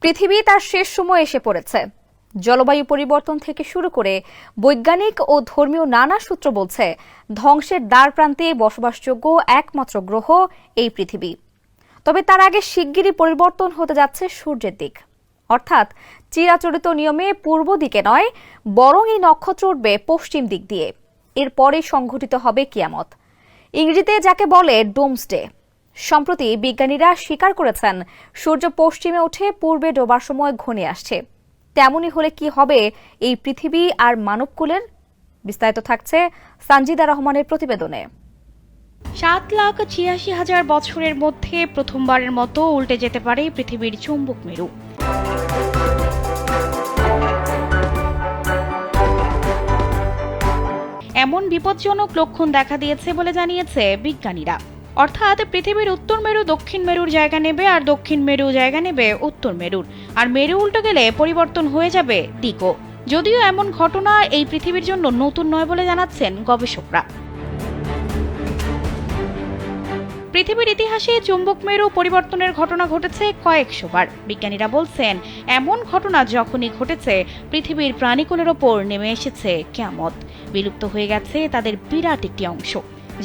পৃথিবী তার শেষ সময় এসে পড়েছে। জলবায়ু পরিবর্তন থেকে শুরু করে বৈজ্ঞানিক ও ধর্মীয় নানা সূত্র বলছে ধ্বংসের দ্বারপ্রান্তে বসবাসযোগ্য একমাত্র গ্রহ এই পৃথিবী। তবে তার আগে শিগগিরই পরিবর্তন হতে যাচ্ছে সূর্যের দিক, অর্থাৎ চিরাচরিত নিয়মে পূর্ব দিকে নয়, বরং এই নক্ষত্র উঠবে পশ্চিম দিক দিয়ে। এরপরে সংঘটিত হবে কিয়ামত, ইংরেজিতে যাকে বলে ডোমসডে। সম্প্রতি বিজ্ঞানীরা স্বীকার করেছেন সূর্য পশ্চিমে উঠে পূর্বে ডোবার সময় ঘনিয়ে আসছে। তেমনই হলে কি হবে এই পৃথিবী আর মানবকুলের? বিস্তারিত থাকছে সানজিদা রহমানের প্রতিবেদনে। 7,86,000 বছরের মধ্যে প্রথমবারের মতো উল্টে যেতে পারে পৃথিবীর চুম্বক মেরু। এমন বিপজ্জনক লক্ষণ দেখা দিয়েছে বলে জানিয়েছে বিজ্ঞানীরা। অর্থাৎ পৃথিবীর উত্তর মেরু দক্ষিণ মেরুর জায়গা নেবে, আর দক্ষিণ মেরু জায়গা নেবে উত্তর মেরুর। আর মেরু উল্টে গেলে পরিবর্তন হয়ে যাবে দিকও। যদিও এমন ঘটনা এই পৃথিবীর জন্য নতুন নয় বলে জানাচ্ছেন গবেষকরা। পৃথিবীর ইতিহাসে চুম্বক মেরু পরিবর্তনের ঘটনা ঘটেছে কয়েকশো বার। বিজ্ঞানীরা বলছেন, এমন ঘটনা যখনই ঘটেছে পৃথিবীর প্রাণীকুলের ওপর নেমে এসেছে কিয়ামত। বিলুপ্ত হয়ে গেছে তাদের বিরাট একটি অংশ,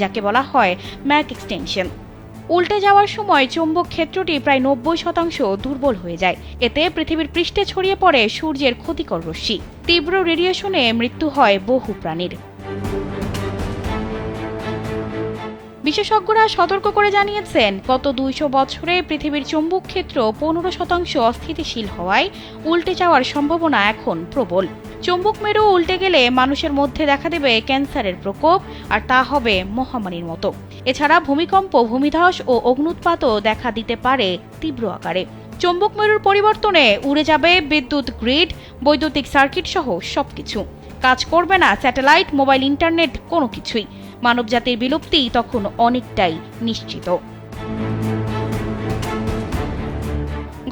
যাকে বলা হয় ম্যাক এক্সটেনশন। উল্টে যাওয়ার সময় চুম্বক ক্ষেত্রটি প্রায় 90% দুর্বল হয়ে যায়। এতে পৃথিবীর পৃষ্ঠে ছড়িয়ে পড়ে সূর্যের ক্ষতিকর রশ্মি। তীব্র রেডিয়েশনে মৃত্যু হয় বহু প্রাণীর। বিশেষজ্ঞরা সতর্ক করে জানিয়েছেন, গত 200 বছরে পৃথিবীর চুম্বক ক্ষেত্র 15% অস্থিতিশীল হওয়ায় উল্টে যাওয়ার সম্ভাবনা এখন প্রবল। চুম্বক মেরু উল্টে গেলে মানুষের মধ্যে দেখা দেবে ক্যান্সারের প্রকোপ, আর তা হবে মহামারীর মতো। এছাড়া ভূমিকম্প, ভূমিধস ও অগ্ন্যুৎপাতও দেখা দিতে পারে তীব্র আকারে। চুম্বক মেরুর পরিবর্তনে উড়ে যাবে বিদ্যুৎ গ্রিড, বৈদ্যুতিক সার্কিট সহ সবকিছু। কাজ করবে না স্যাটেলাইট, মোবাইল, ইন্টারনেট, কোনো কিছুই। মানবজাতির বিলুপ্তি তখন অনেকটাই নিশ্চিত।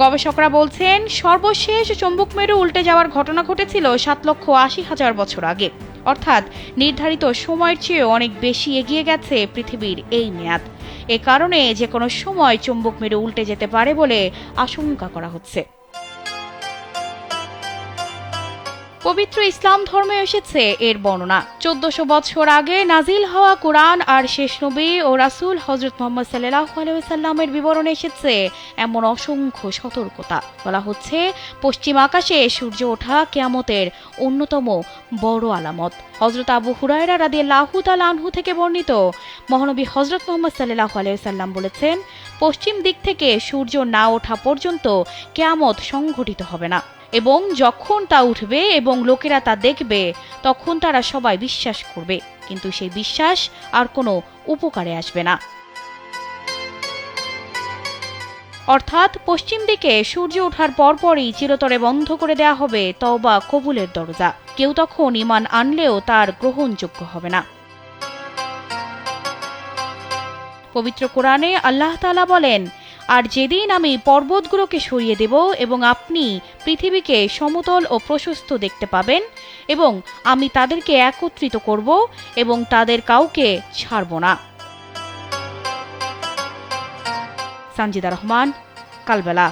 গবেষকরা বলছেন, সর্বশেষ চুম্বক মেরু উল্টে যাওয়ার ঘটনা ঘটেছিল 7,80,000 বছর আগে। অর্থাৎ নির্ধারিত সময়ের চেয়ে অনেক বেশি এগিয়ে গেছে পৃথিবীর এই মেয়াদ। এ কারণে যে কোনো সময় চুম্বক মেরু উল্টে যেতে পারে বলে আশঙ্কা করা হচ্ছে। পবিত্র ইসলাম ধর্মে এসেছে এর বর্ণনা। 1400 বছর আগে নাজিল হওয়া কুরআন আর শেষ নবী ও রাসূল হযরত মুহাম্মদ সাল্লাল্লাহু আলাইহি ওয়াসাল্লামের বিবরণে এসেছে এমন অসংখ্য সতর্কতা। বলা হচ্ছে, পশ্চিম আকাশে সূর্য ওঠা কিয়ামতের অন্যতম বড় আলামত। হযরত আবু হুরায়রা রাদিয়াল্লাহু তাআলা আনহু থেকে বর্ণিত, মহানবী হযরত মুহাম্মদ সাল্লাল্লাহু আলাইহি ওয়াসাল্লাম বলেছেন, পশ্চিম দিক থেকে সূর্য না ওঠা পর্যন্ত কিয়ামত সংঘটিত হবে না, এবং যখন তা উঠবে এবং লোকেরা তা দেখবে তখন তারা সবাই বিশ্বাস করবে, কিন্তু সেই বিশ্বাস আর কোনো উপকারে আসবে না। অর্থাৎ পশ্চিম দিকে সূর্য ওঠার পরপরই চিরতরে বন্ধ করে দেয়া হবে তওবা কবুলের দরজা। কেউ তখন ঈমান আনলেও তার গ্রহণযোগ্য হবে না। পবিত্র কোরআনে আল্লাহ তাআলা বলেন, আর যেদিন আমি পর্বতগুলোকে সরিয়ে দেব এবং আপনি পৃথিবীকে সমতল ও প্রশস্ত দেখতে পাবেন, এবং আমি তাদেরকে একত্রিত করব এবং তাদের কাউকে ছাড়ব না। সানজিদা রহমান, কালবেলা।